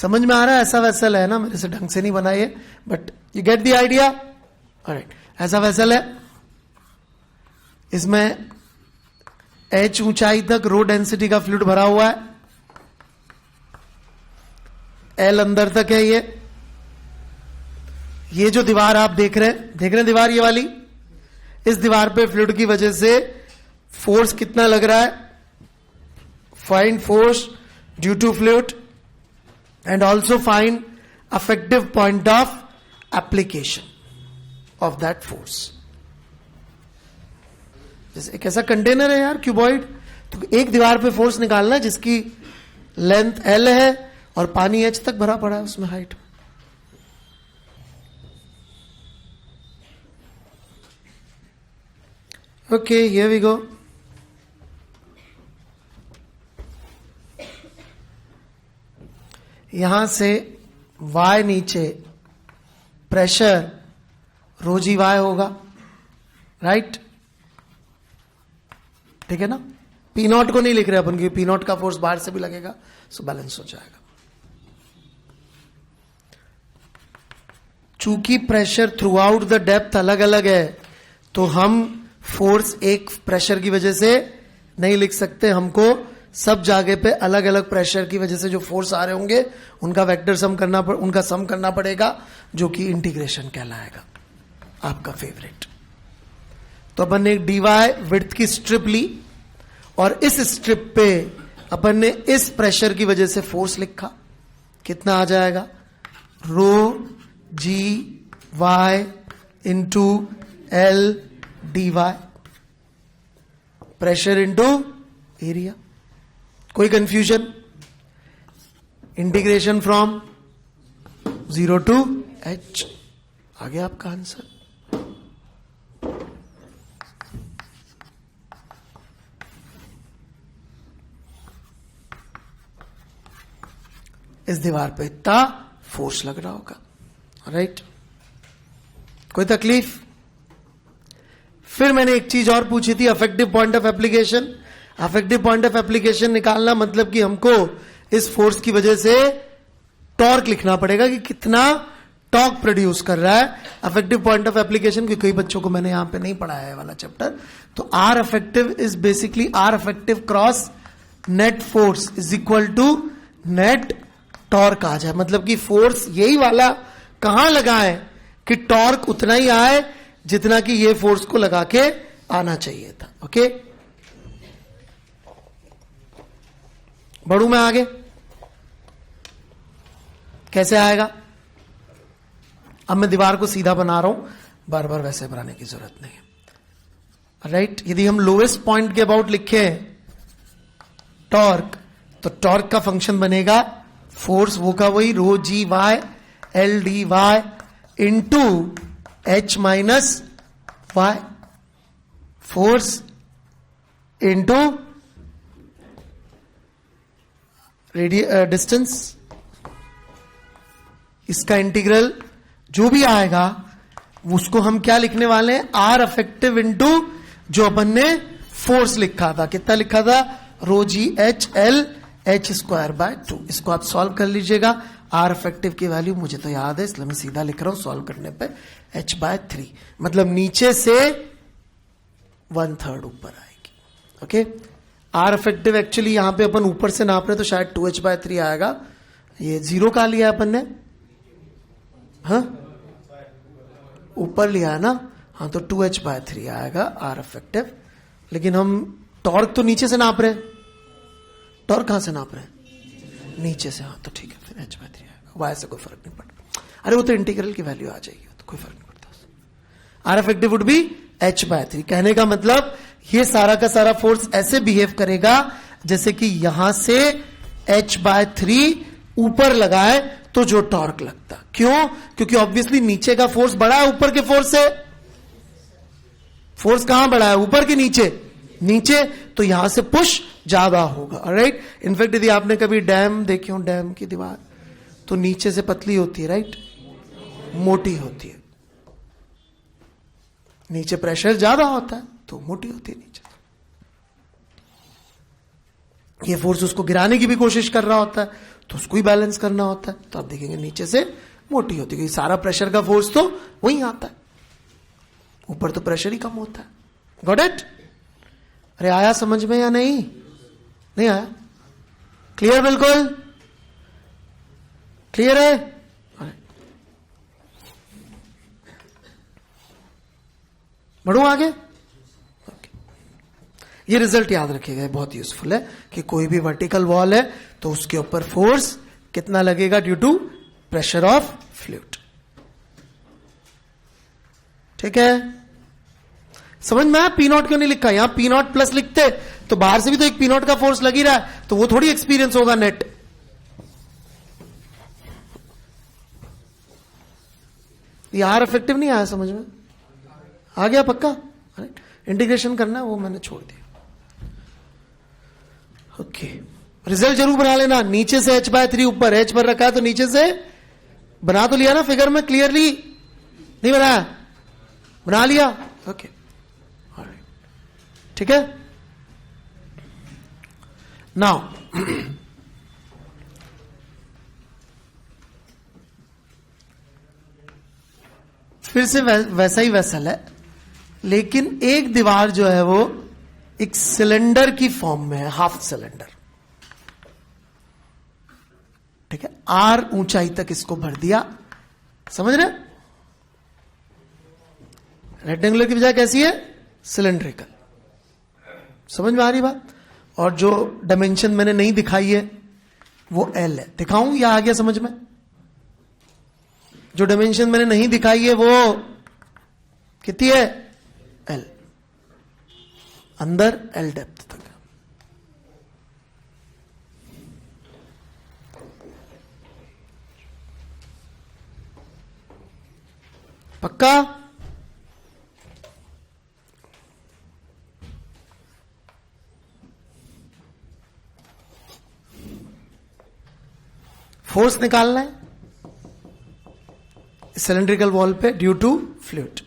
समझ में आ रहा है? ऐसा वेसल है ना, मेरे से ढंग से नहीं बना ये, but you get the idea. Alright, ऐसा वेसल है, इसमें H ऊंचाई तक रो डेंसिटी का फ्लूइड भरा हुआ है, L अंदर तक है। ये जो दीवार आप देख रहे हैं दीवार ये वाली, इस दीवार पे फ्लूइड की वजह से फोर्स कितना लग रहा है? Find force due to fluid and also find effective point of application of that force. जैसे एक ऐसा कंटेनर है यार, क्यूबॉइड, तो एक दीवार पे फोर्स निकालना जिसकी लेंथ L है और पानी H तक भरा पड़ा है उसमें height. Okay, here we go. यहां से Y नीचे प्रेशर रो जी वाई होगा, राइट? ठीक है ना? पी नॉट को नहीं लिख रहे अपन, क्योंकि पी नॉट का फोर्स बाहर से भी लगेगा, सो बैलेंस हो जाएगा। चूंकि pressure through out the depth अलग अलग है, तो हम फोर्स एक प्रेशर की वजह से नहीं लिख सकते, हमको सब जगह पे अलग अलग प्रेशर की वजह से जो फोर्स आ रहे होंगे उनका वेक्टर सम करना पड़ेगा, जो कि इंटीग्रेशन कहलाएगा, आपका फेवरेट। तो अपन ने एक डीवाई विड्थ की स्ट्रिप ली और इस स्ट्रिप पे अपन ने इस प्रेशर की वजह से फोर्स लिखा। कितना आ जाएगा? Rho g y into l d y, pressure into area. कोई confusion? Integration from 0 to H, आ गया आपका आंसर। इस दीवार पे इतना फोर्स लग रहा होगा, राइट? कोई तकलीफ? फिर मैंने एक चीज और पूछी थी, affective point of application. Affective point of application निकालना मतलब कि हमको इस फोर्स की वजह से टॉर्क लिखना पड़ेगा कि कितना टॉर्क प्रोड्यूस कर रहा है। अफेक्टिव पॉइंट ऑफ एप्लीकेशन की कई बच्चों को मैंने यहां पे नहीं पढ़ाया है वाला चैप्टर। तो R effective is basically R effective cross net force is equal to net torque आ जाए। मतलब कि फोर्स यही वाला कहां लगाए कि टॉर्क उतना ही आए जितना कि ये फोर्स को लगा के आना चाहिए था। ओके, बढ़ू मैं आगे? कैसे आएगा? अब मैं दीवार को सीधा बना रहा हूं, बार बार वैसे बनाने की जरूरत नहीं है, राइट? यदि हम लोएस्ट पॉइंट के अबाउट लिखे टॉर्क, तो टॉर्क का फंक्शन बनेगा फोर्स, वो का वही rho g y l d y into H minus y, force into distance. इसका इंटीग्रल जो भी आएगा उसको हम क्या लिखने वाले हैं? आर अफेक्टिव इंटू जो अपन ने फोर्स लिखा था। कितना लिखा था? Rho g H l H square by 2। इसको आप सॉल्व कर लीजिएगा। आर इफेक्टिव की वैल्यू मुझे तो याद है, इसलिए मैं सीधा लिख रहा हूं सॉल्व करने पे h/3, मतलब नीचे से 1/3 ऊपर आएगी। ओके, आर इफेक्टिव एक्चुअली यहां पे अपन ऊपर से नाप रहे तो शायद 2h/3 आएगा। ये 0 का लिया अपन ने, हाँ ऊपर लिया है ना, हाँ तो 2h/3 आएगा आर इफेक्टिव। लेकिन हम टॉर्क तो नीचे से नाप रहे हैं, टॉर्क कहां से नाप रहे हैं? नीचे से, हाँ तो ठीक है, फिर h/3 आएगा। वाई से कोई फर्क नहीं पड़ता, अरे वो तो इंटीग्रल की वैल्यू आ जाएगी, तो कोई फर्क नहीं पड़ता। R effective would be h/3। कहने का मतलब ये सारा का सारा फोर्स ऐसे बिहेव करेगा जैसे कि यहां से h/3 ऊपर लगाए तो जो टॉर्क लगता। क्यों? क्योंकि ऑब्वियसली नीचे का फोर्स बड़ा है ऊपर के फोर्स से। फोर्स कहां बड़ा है, ऊपर के नीचे? नीचे, तो यहां से पुश ज्यादा होगा। राइट, इनफैक्ट यदि आपने कभी डैम देखी हो, डैम की दीवार तो नीचे से पतली होती है, राइट, मोटी होती है। नीचे प्रेशर ज्यादा होता है तो मोटी होती है नीचे। ये फोर्स उसको गिराने की भी कोशिश कर रहा होता है, तो उसको ही बैलेंस करना होता है। तो आप देखेंगे नीचे से मोटी होती है, सारा प्रेशर का फोर्स तो वहीं आता है, ऊपर तो प्रेशर ही कम होता है। Got it? अरे आया समझ में या नहीं? नहीं आया? क्लियर? बिल्कुल क्लियर है? बढ़ू आगे? ये रिजल्ट याद रखिएगा, बहुत यूजफुल है कि कोई भी वर्टिकल वॉल है तो उसके ऊपर फोर्स कितना लगेगा due to pressure of fluid. ठीक है? समझ में आया? पी नॉट क्यों नहीं लिखा? यहां पी नॉट प्लस लिखते तो बाहर से भी तो एक पी नॉट का फोर्स लग ही रहा है, तो वो थोड़ी एक्सपीरियंस होगा नेट। ये आर इफेक्टिव नहीं आया समझ में? आ गया पक्का? इंटीग्रेशन करना है वो मैंने छोड़ दिया। ओके, रिजल्ट जरूर बना लेना। नीचे से h/3 ऊपर h पर रखा है तो नीचे से बना तो लिया ना फिगर में क्लियरली? नहीं बनाया? बना लिया? ओके, ठीक है। नाउ फिर से वैसा ही वेसल है, लेकिन एक दीवार जो है वो एक सिलेंडर की फॉर्म में है, हाफ सिलेंडर। ठीक है, आर ऊंचाई तक इसको भर दिया, समझ रहे? रेक्टेंगुलर की बजाय कैसी है? सिलेंड्रिकल। समझ में आ रही बात? और जो डायमेंशन मैंने नहीं दिखाई है वो एल है। दिखाऊं या आ गया समझ में? जो डायमेंशन मैंने नहीं दिखाई है वो कितनी है? एल। अंदर एल डेप्थ तक। पक्का? फोर्स निकालना है सिलेंड्रिकल वॉल पे ड्यू टू फ्लूइड।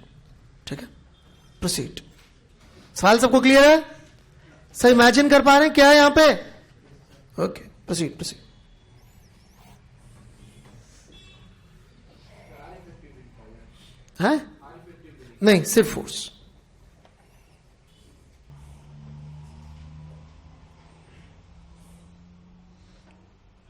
ठीक है, प्रोसीड। सवाल सबको क्लियर है? सब इमेजिन कर पा रहे हैं क्या है यहां पे? Okay, proceed proceed. है नहीं, सिर्फ फोर्स।